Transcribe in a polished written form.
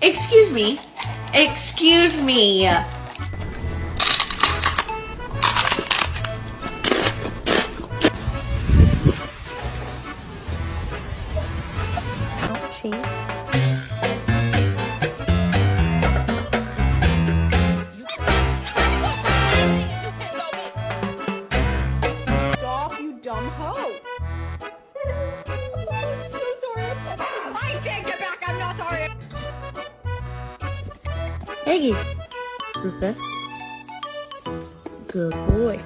Excuse me. Excuse me. Don't cheat. Stop, you dumb hoe! I'm so sorry. I take it back. I'm not sorry. Eggy. Rufus. Good boy.